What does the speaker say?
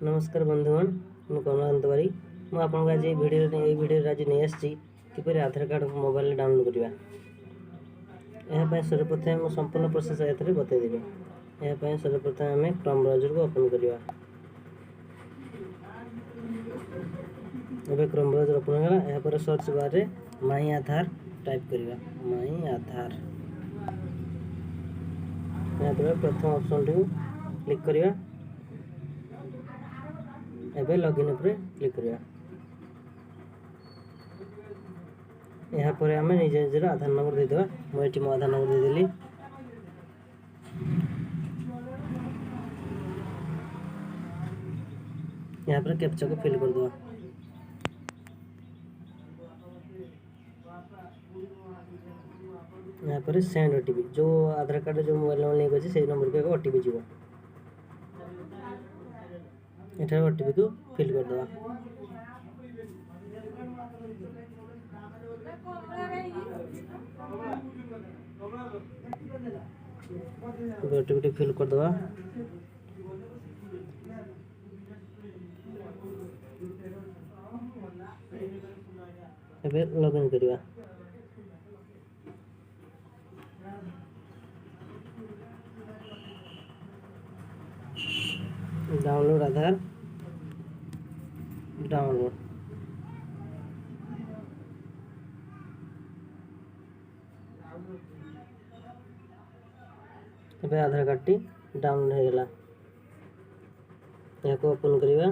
नमस्कार बंधुगण मु कमलाकांत तिवारी मु आपन आज वीडियो आज नहीं आसी किपर आधार कार्ड मोबाइल डाउनलोड करवा। यहाँ सर्वप्रथम मुझे संपूर्ण प्रोसेस एथरे बतईदेवी। यहाँ सर्वप्रथम आम क्रोम ब्राउजर को ओपन करवा। अब क्रोम ब्राउजर ओपन होगा। यहाँ सर्च बार में माई आधार टाइप करवा। माई आधार यहाँ प्रथम ऑप्शन टी क्लिक करवा। एबे लॉगिन ऊपर क्लिक करवा। यहाँ पर आम निज निजर आधार नंबर देदेवा। मुझे मो आधार नंबर देदेली। यहाँ पर कैप्चा को फिल कर दो। यहाँ पर सेंड ओटीपी जो आधार कार्ड जो मोबाइल नंबर लिंक अच्छे से नंबर को ओटीपी जीव। एठार ओटीपी को फिल कर दो। ओटीपी फिल कर दो। एबे लॉगिन करवा। डाउनलोड आधार डाउनलोड आधार कार्ड टी डाउनलोड हो गला। यहाँ को ओपन करवा।